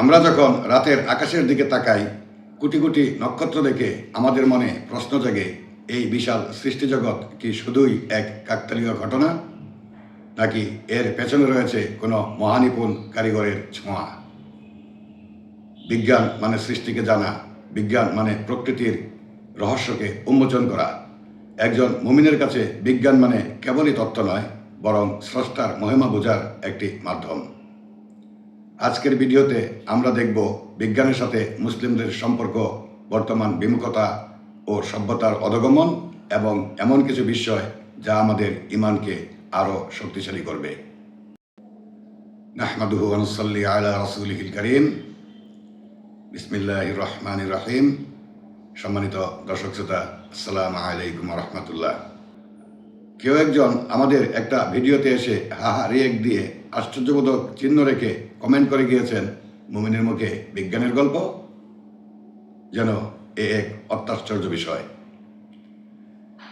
আমরা যখন রাতের আকাশের দিকে তাকাই, কোটি কোটি নক্ষত্র দেখে আমাদের মনে প্রশ্ন জাগে, এই বিশাল সৃষ্টিজগৎ কি শুধুই এক কাকতালীয় ঘটনা, নাকি এর পেছনে রয়েছে কোনো মহানিপুণ কারিগরের ছোঁয়া? বিজ্ঞান মানে সৃষ্টিকে জানা, বিজ্ঞান মানে প্রকৃতির রহস্যকে উন্মোচন করা। একজন মুমিনের কাছে বিজ্ঞান মানে কেবলই তত্ত্ব নয়, বরং স্রষ্টার মহিমা বোঝার একটি মাধ্যম। আজকের ভিডিওতে আমরা দেখব বিজ্ঞানের সাথে মুসলিমদের সম্পর্ক, বর্তমান বিমুখতা ও সভ্যতার অধগমন, এবং এমন কিছু বিষয় যা আমাদের ঈমানকে আরও শক্তিশালী করবে। নাহমাদুহু ওয়া নুসাল্লি আলা রাসূলিহিল কারীম। বিসমিল্লাহির রহমানির রহিম। সম্মানিত দর্শক শ্রোতা, আসসালামু আলাইকুম ওয়া রাহমাতুল্লাহ। কেউ একজন আমাদের একটা ভিডিওতে এসে হাহা রিয়েক্ট দিয়ে আশ্চর্যবোধক চিহ্ন রেখে কমেন্ট করে গিয়েছেন, মুমিনের মুখে বিজ্ঞানের গল্প, যেন এক অত্যাশ্চর্য বিষয়।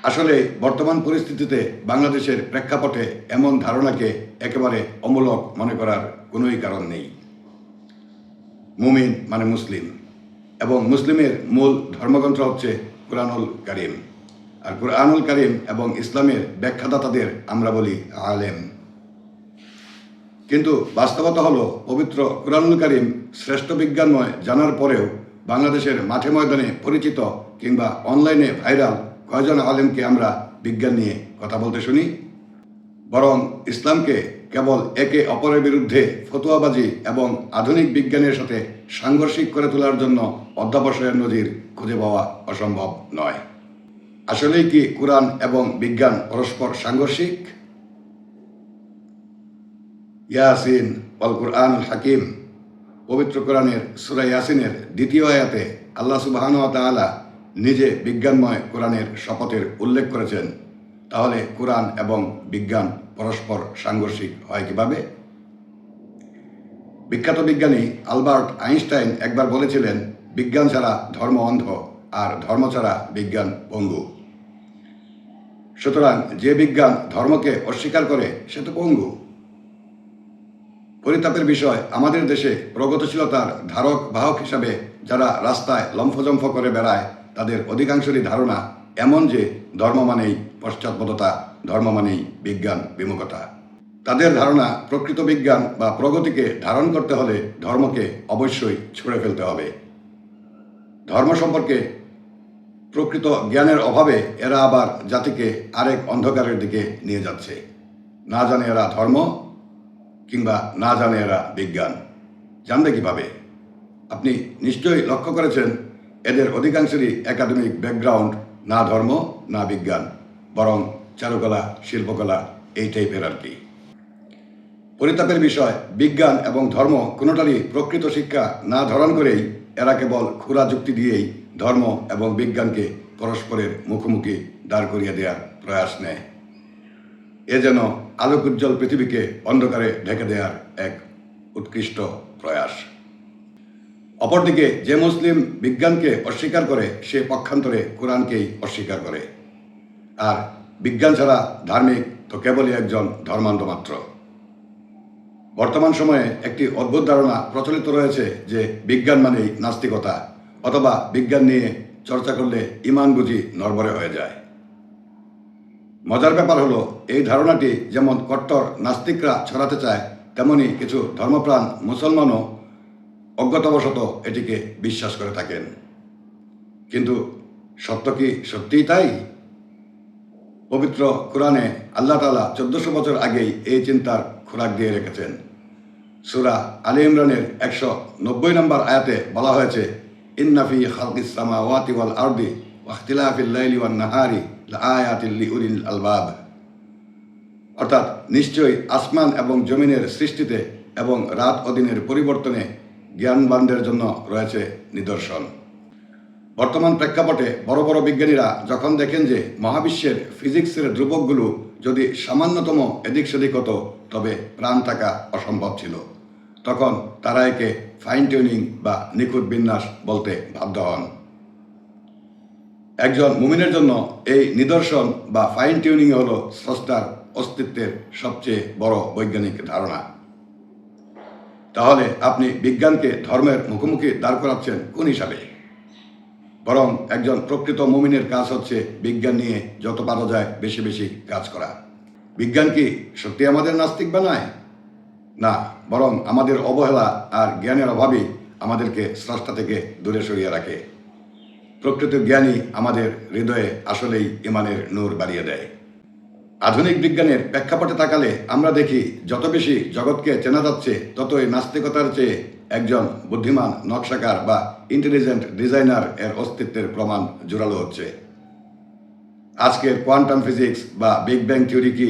আসলে বর্তমান পরিস্থিতিতে বাংলাদেশের প্রেক্ষাপটে এমন ধারণাকে একেবারে অমূলক মনে করার কোনোই কারণ নেই। মুমিন মানে মুসলিম, এবং মুসলিমের মূল ধর্মগ্রন্থ হচ্ছে কুরআনুল কারীম। আর কুরআনুল কারীম এবং ইসলামের ব্যাখ্যাদাতাদের আমরা বলি আলেম। কিন্তু বাস্তবতা হলো, পবিত্র কুরআনুল কারীম শ্রেষ্ঠ বিজ্ঞানময় জানার পরেও বাংলাদেশের মাঠে ময়দানে পরিচিত কিংবা অনলাইনে ভাইরাল কয়জন আলেমকে আমরা বিজ্ঞান নিয়ে কথা বলতে শুনি? বরং ইসলামকে কেবল একে অপরের বিরুদ্ধে ফতোয়াবাজি এবং আধুনিক বিজ্ঞানের সাথে সাংঘর্ষিক করে তোলার জন্য অধ্যাবসায়ের নজির খুঁজে পাওয়া অসম্ভব নয়। আসলেই কি কুরআন এবং বিজ্ঞান পরস্পর সাংঘর্ষিক? ইয়াসিন ওয়াল কুরআনুল হাকিম, পবিত্র কোরআনের সূরা ইয়াসিনের দ্বিতীয় আয়াতে আল্লাহ সুবহানাহু ওয়া তাআলা নিজে বিজ্ঞানময় কোরআনের শপথের উল্লেখ করেছেন। তাহলে কোরআন এবং বিজ্ঞান পরস্পর সাংঘর্ষিক হয় কিভাবে? বিখ্যাত বিজ্ঞানী আলবার্ট আইনস্টাইন একবার বলেছিলেন, বিজ্ঞান ছাড়া ধর্ম অন্ধ, আর ধর্ম ছাড়া বিজ্ঞান পঙ্গু। সুতরাং যে বিজ্ঞান ধর্মকে অস্বীকার করে সে তো পঙ্গু। পরিতাপের বিষয়, আমাদের দেশে প্রগতিশীলতার ধারক বাহক হিসাবে যারা রাস্তায় লম্ফজম্ফ করে বেড়ায়, তাদের অধিকাংশেরই ধারণা এমন যে ধর্ম মানেই পশ্চাৎপদতা, ধর্ম মানেই বিজ্ঞান বিমুখতা। তাদের ধারণা, প্রকৃত বিজ্ঞান বা প্রগতিকে ধারণ করতে হলে ধর্মকে অবশ্যই ছুঁড়ে ফেলতে হবে। ধর্ম সম্পর্কে প্রকৃত জ্ঞানের অভাবে এরা আবার জাতিকে আরেক অন্ধকারের দিকে নিয়ে যাচ্ছে। না জানে এরা ধর্ম, কিংবা না জানে এরা বিজ্ঞান। জানবে কিভাবে? আপনি নিশ্চয়ই লক্ষ্য করেছেন, এদের অধিকাংশেরই একাডেমিক ব্যাকগ্রাউন্ড না ধর্ম না বিজ্ঞান, বরং চারুকলা, শিল্পকলা, এই টাইপের আর কি। পরিতাপের বিষয়, বিজ্ঞান এবং ধর্ম কোনোটারই প্রকৃত শিক্ষা না ধারণ করেই এরা কেবল ক্ষুরা যুক্তি দিয়েই ধর্ম এবং বিজ্ঞানকে পরস্পরের মুখোমুখি দাঁড় করিয়ে দেওয়ার প্রয়াস নেয়। এ যেন আলোকোজ্জ্বল পৃথিবীকে অন্ধকারে ঢেকে দেওয়ার এক উৎকৃষ্ট প্রয়াস। অপরদিকে যে মুসলিম বিজ্ঞানকে অস্বীকার করে, সে পক্ষান্তরে কোরআনকেই অস্বীকার করে। আর বিজ্ঞান ছাড়া ধার্মিক তো কেবলই একজন ধর্মান্ধ মাত্র। বর্তমান সময়ে একটি অদ্ভুত ধারণা প্রচলিত রয়েছে যে বিজ্ঞান মানেই নাস্তিকতা, অথবা বিজ্ঞান নিয়ে চর্চা করলে ঈমান বুঝি নড়বড়ে হয়ে যায়। মজার ব্যাপার হলো, এই ধারণাটি যেমন কট্টর নাস্তিকরা ছড়াতে চায়, তেমনি কিছু ধর্মপ্রাণ মুসলমানও অজ্ঞতাবশত এটিকে বিশ্বাস করে থাকেন। কিন্তু সত্য কি সত্যিই তাই? পবিত্র কোরআনে আল্লাহ তাআলা 1400 বছর আগেই এই চিন্তার খোরাক দিয়ে রেখেছেন। সূরা আলী ইমরানের 190 নম্বর আয়াতে বলা হয়েছে, ইন্না ফি খালকিস সামাওয়াতি ওয়াল আরদি ওয়া ইখতিলাফিল লাইলি ওয়ান নাহারি লাআয়াতিল লিউলিল আলবাব। অর্থাৎ নিশ্চয়ই আসমান এবং জমিনের সৃষ্টিতে এবং রাত ও দিনের পরিবর্তনে জ্ঞানবানদের জন্য রয়েছে নিদর্শন। বর্তমান প্রেক্ষাপটে বড় বড় বিজ্ঞানীরা যখন দেখেন যে মহাবিশ্বের ফিজিক্সের ধ্রুবকগুলো যদি সামান্যতম এদিক সেদিক হতো, তবে প্রাণ থাকা অসম্ভব ছিল, তখন তারা একে ফাইন টিউনিং বা নিখুঁত বিন্যাস বলতে বাধ্য হন। একজন মুমিনের জন্য এই নিদর্শন বা ফাইন টিউনিং হলো স্রষ্টার অস্তিত্বের সবচেয়ে বড় বৈজ্ঞানিক ধারণা। তাহলে আপনি বিজ্ঞানকে ধর্মের মুখোমুখি দাঁড় করাচ্ছেন কোন হিসাবে? বরং একজন প্রকৃত মুমিনের কাজ হচ্ছে বিজ্ঞান নিয়ে যত পারা যায় বেশি বেশি কাজ করা। বিজ্ঞান কি সত্যি আমাদের নাস্তিক বানায়? না, বরং আমাদের অবহেলা আর জ্ঞানের অভাবই আমাদেরকে স্রষ্টা থেকে দূরে সরিয়ে রাখে। প্রকৃত জ্ঞানই আমাদের হৃদয়ে আসলেই ইমানের নূর বাড়িয়ে দেয়। আধুনিক বিজ্ঞানের প্রেক্ষাপটে তাকালে আমরা দেখি যত বেশি জগৎকে চেনা যাচ্ছে ততই নাস্তিকতার চেয়ে একজন বুদ্ধিমান নকশাকার বা ইন্টেলিজেন্ট ডিজাইনার এর অস্তিত্বের প্রমাণ জোরালো হচ্ছে। আজকের কোয়ান্টাম ফিজিক্স বা বিগ ব্যাং থিওরি কি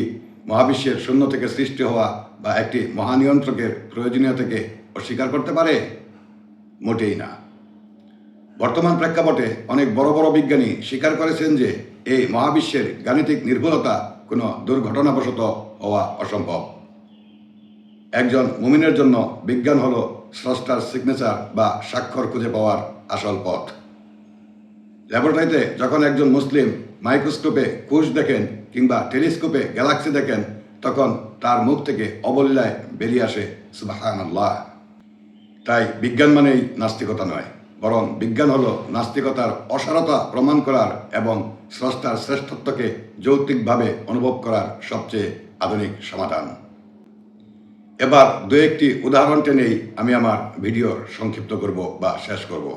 মহাবিশ্বের শূন্য থেকে সৃষ্টি হওয়া বা একটি মহানিয়ন্ত্রকের প্রয়োজনীয়তাকে অস্বীকার করতে পারে? মোটেই না। বর্তমান প্রেক্ষাপটে অনেক বড় বড় বিজ্ঞানী স্বীকার করেছেন যে এই মহাবিশ্বের গাণিতিক নির্ভুলতা কোনো দুর্ঘটনাবশত হওয়া অসম্ভব। একজন মুমিনের জন্য বিজ্ঞান হলো স্রষ্টার সিগনেচার বা স্বাক্ষর খুঁজে পাওয়ার আসল পথ। ল্যাবরেটরিতে যখন একজন মুসলিম মাইক্রোস্কোপে কোষ দেখেন কিংবা টেলিস্কোপে গ্যালাক্সি দেখেন, তখন তার মুখ থেকে অবলীলায় বেরিয়ে আসে সুবহানাল্লাহ। তাই বিজ্ঞান মানেই নাস্তিকতা নয়, বরং বিজ্ঞান হলো নাস্তিকতার অসারতা প্রমাণ করার এবং স্রষ্টার শ্রেষ্ঠত্বকে যৌক্তিকভাবে অনুভব করার সবচেয়ে আধুনিক সমাধান। এবার দু একটি উদাহরণ টেনেই আমি আমার ভিডিওর সংক্ষিপ্ত করব বা শেষ করব।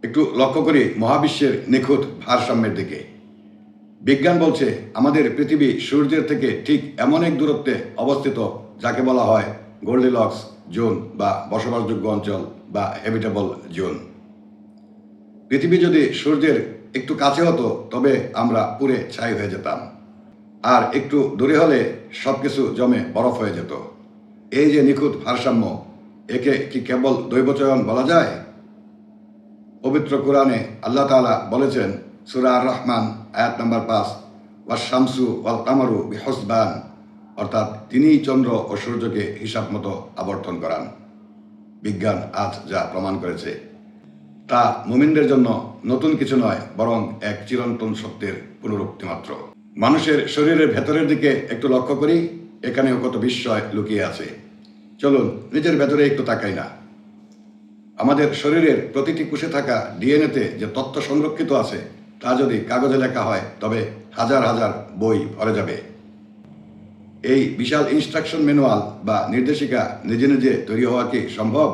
একটু লক্ষ্য করি মহাবিশ্বের নিখুঁত ভারসাম্যের দিকে। বিজ্ঞান বলছে আমাদের পৃথিবী সূর্যের থেকে ঠিক এমন এক দূরত্বে অবস্থিত যাকে বলা হয় গোল্ডিলক্স জোন বা বসবাসযোগ্য অঞ্চল বা হ্যাবিটেবল জোন। পৃথিবী যদি সূর্যের একটু কাছে হতো তবে আমরা পুড়ে ছাই হয়ে যেতাম, আর একটু দূরে হলে সব কিছু জমে বরফ হয়ে যেত। এই যে নিখুঁত ভারসাম্য, একে কি কেবল দৈবচয়ন বলা যায়? পবিত্র কোরআনে আল্লাহ তাআলা বলেছেন সূরা আর রহমান আয়াত নম্বর 5, ওয়াস শামসু ওয়াল কামারু বিহসবান, অর্থাৎ তিনিই চন্দ্র ও সূর্যকে হিসাব মতো আবর্তন করান। বিজ্ঞান আজ যা প্রমাণ করেছে তা মুমিনদের জন্য নতুন কিছু নয়, বরং এক চিরন্তন সত্যের পুনরুক্তি মাত্র। মানুষের শরীরের ভেতরের দিকে একটু লক্ষ্য করি, এখানেও কত বিস্ময় লুকিয়ে আছে। চলুন নিজের ভেতরে একটু তাকাই না। আমাদের শরীরের প্রতিটি কোষে থাকা ডিএনএতে যে তথ্য সংরক্ষিত আছে তা যদি কাগজে লেখা হয় তবে হাজার হাজার বই ভরে যাবে। এই বিশাল ইনস্ট্রাকশন ম্যানুয়াল বা নির্দেশিকা নিজে নিজে তৈরি হওয়া কি সম্ভব?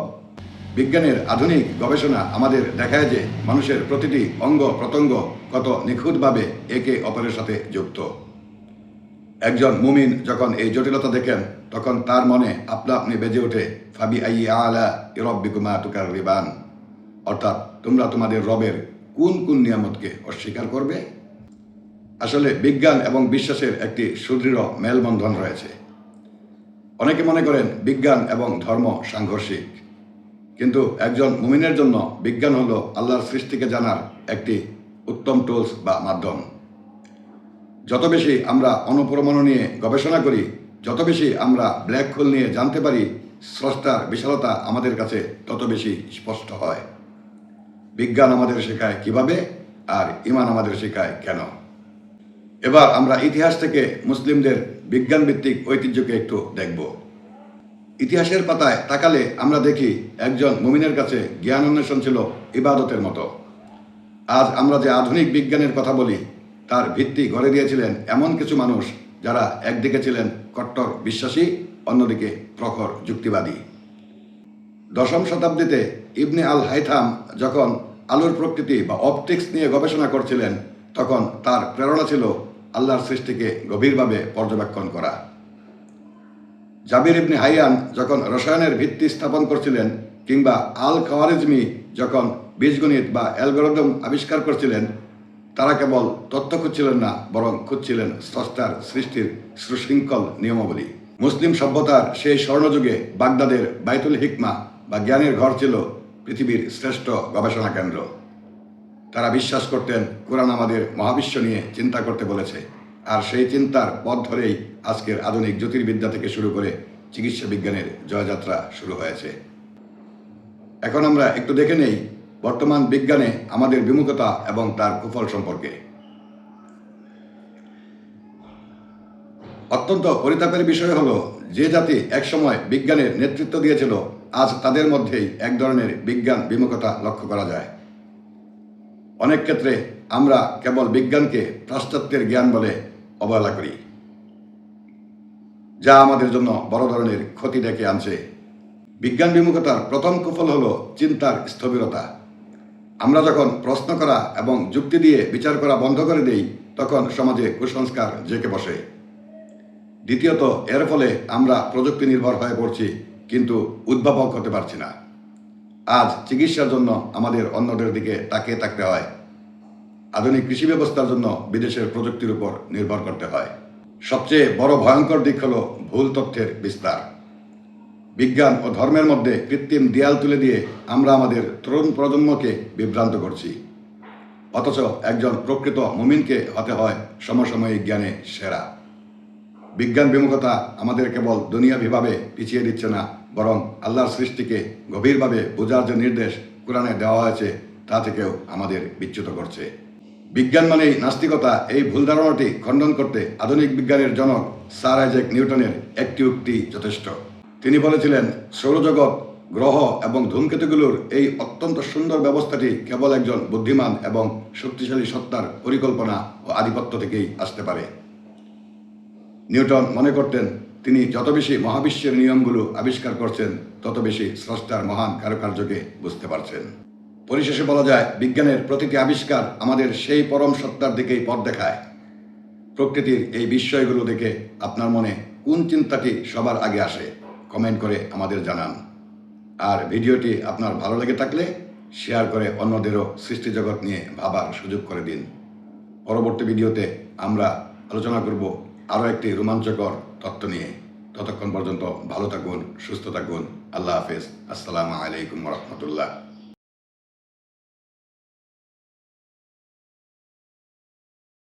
বিজ্ঞানের আধুনিক গবেষণা আমাদের দেখায় যে মানুষের প্রতিটি অঙ্গ প্রত্যঙ্গ কত নিখুঁতভাবে একে অপরের সাথে যুক্ত। একজন মুমিন যখন এই জটিলতা দেখেন তখন তার মনে আপনা আপনি বেজে ওঠে ফাবি আইয়ি আলা রাব্বিকুমা তুকাররিবান, অর্থাৎ তোমরা তোমাদের রবের কোন কোন নিয়ামতকে অস্বীকার করবে। আসলে বিজ্ঞান এবং বিশ্বাসের একটি সুদৃঢ় মেলবন্ধন রয়েছে। অনেকে মনে করেন বিজ্ঞান এবং ধর্ম সাংঘর্ষিক, কিন্তু একজন মুমিনের জন্য বিজ্ঞান হলো আল্লাহর সৃষ্টিকে জানার একটি উত্তম টুলস বা মাধ্যম। যত বেশি আমরা অণুপরমাণু নিয়ে গবেষণা করি, যত বেশি আমরা ব্ল্যাক হোল নিয়ে জানতে পারি, স্রষ্টার বিশালতা আমাদের কাছে তত বেশি স্পষ্ট হয়। বিজ্ঞান আমাদের শেখায় কিভাবে, আর ঈমান আমাদের শেখায় কেন। এবার আমরা ইতিহাস থেকে মুসলিমদের বিজ্ঞানভিত্তিক ঐতিহ্যকে একটু দেখব। ইতিহাসের পাতায় তাকালে আমরা দেখি একজন মুমিনের কাছে জ্ঞান অন্বেষণ ছিল ইবাদতের মতো। আজ আমরা যে আধুনিক বিজ্ঞানের কথা বলি তার ভিত্তি গড়ে দিয়েছিলেন এমন কিছু মানুষ যারা একদিকে ছিলেন কট্টর বিশ্বাসী, অন্যদিকে প্রখর যুক্তিবাদী। 10ম শতাব্দীতে ইবনে আল হাইথাম যখন আলোর প্রকৃতি বা অপটিক্স নিয়ে গবেষণা করছিলেন তখন তার প্রেরণা ছিল আল্লাহর সৃষ্টিকে গভীরভাবে পর্যবেক্ষণ করা। জাবির ইবনে হাইয়ান যখন রসায়নের ভিত্তি স্থাপন করছিলেন, কিংবা আল খাওয়ারিজমি যখন বীজগণিত বা অ্যালগরিদম আবিষ্কার করছিলেন, তারা কেবল তথ্য খুঁজছিলেন না, বরং খুঁজছিলেন স্রষ্টার সৃষ্টির সুশৃঙ্খল নিয়মাবলী। মুসলিম সভ্যতার সেই স্বর্ণযুগে বাগদাদের বাইতুল হিকমা বা জ্ঞানের ঘর ছিল পৃথিবীর শ্রেষ্ঠ গবেষণা কেন্দ্র। তারা বিশ্বাস করতেন কোরআন আমাদের মহাবিশ্ব নিয়ে চিন্তা করতে বলেছে, আর সেই চিন্তার পথ ধরেই আজকের আধুনিক জ্যোতির্বিদ্যা থেকে শুরু করে চিকিৎসা বিজ্ঞানের জয়যাত্রা শুরু হয়েছে। এখন আমরা একটু দেখে নেই বর্তমান বিজ্ঞানে আমাদের বিমুখতা এবং তার কুফল সম্পর্কে। অত্যন্ত পরিতাপের বিষয় হলো, যে জাতি একসময় বিজ্ঞানের নেতৃত্ব দিয়েছিল, আজ তাদের মধ্যেই এক ধরনের বিজ্ঞান বিমুখতা লক্ষ্য করা যায়। অনেক ক্ষেত্রে আমরা কেবল বিজ্ঞানকে পাশ্চাত্যের জ্ঞান বলে অবহেলা করি, যা আমাদের জন্য বড় ধরনের ক্ষতি ডেকে আনছে। বিজ্ঞান বিমুখতার প্রথম কুফল হলো চিন্তার স্থবিরতা। আমরা যখন প্রশ্ন করা এবং যুক্তি দিয়ে বিচার করা বন্ধ করে দেই, তখন সমাজে কুসংস্কার জেঁকে বসে। দ্বিতীয়ত, এর ফলে আমরা প্রযুক্তি নির্ভর হয়ে পড়ছি, কিন্তু উদ্ভাবক হতে পারছি না। আজ চিকিৎসার জন্য আমাদের অন্যদের দিকে তাকিয়ে থাকতে হয়। আধুনিক কৃষি ব্যবস্থার জন্য বিদেশের প্রযুক্তির উপর নির্ভর করতে হয়। সবচেয়ে বড় ভয়ঙ্কর দিক হলো ভুল তথ্যের বিস্তার। বিজ্ঞান ও ধর্মের মধ্যে কৃত্রিম দেয়াল তুলে দিয়ে আমরা আমাদের তরুণ প্রজন্মকে বিভ্রান্ত করছি। অথচ একজন প্রকৃত মুমিনকে হতে হয় সমসাময়িক জ্ঞানে সেরা। বিজ্ঞান বিমুখতা আমাদের কেবল দুনিয়াভিভাবে পিছিয়ে দিচ্ছে না, বরং আল্লাহর সৃষ্টিকে গভীরভাবে বোঝার যে নির্দেশ কোরআনে দেওয়া হয়েছে, তা থেকেও আমাদের বিচ্যুত করছে। বিজ্ঞান মানেই নাস্তিকতা, এই ভুল ধারণাটি খণ্ডন করতে আধুনিক বিজ্ঞানের জনক স্যার আইজ্যাক নিউটনের একটি উক্তি যথেষ্ট। তিনি বলেছিলেন, সৌরজগৎ, গ্রহ এবং ধূমকেতুগুলোর এই অত্যন্ত সুন্দর ব্যবস্থাটি কেবল একজন বুদ্ধিমান এবং শক্তিশালী সত্তার পরিকল্পনা ও আধিপত্য থেকেই আসতে পারে। নিউটন মনে করতেন, তিনি যত বেশি মহাবিশ্বের নিয়মগুলো আবিষ্কার করছেন, তত বেশি স্রষ্টার মহান কারুকার্যকে বুঝতে পারছেন। পরিশেষে বলা যায়, বিজ্ঞানের প্রতিটি আবিষ্কার আমাদের সেই পরম সত্তার দিকেই পথ দেখায়। প্রকৃতির এই বিস্ময়গুলো দেখে আপনার মনে কোন চিন্তাটি সবার আগে আসে, কমেন্ট করে আমাদের জানান। আর ভিডিওটি আপনার ভালো লেগে থাকলে শেয়ার করে অন্যদেরও সৃষ্টিজগৎ নিয়ে ভাবার সুযোগ করে দিন। পরবর্তী ভিডিওতে আমরা আলোচনা করব আরও একটি রোমাঞ্চকর তথ্য নিয়ে। ততক্ষণ পর্যন্ত ভালো থাকুন, সুস্থ থাকুন। আল্লাহ হাফেজ। আসসালামু আলাইকুম রহমতুল্লাহ।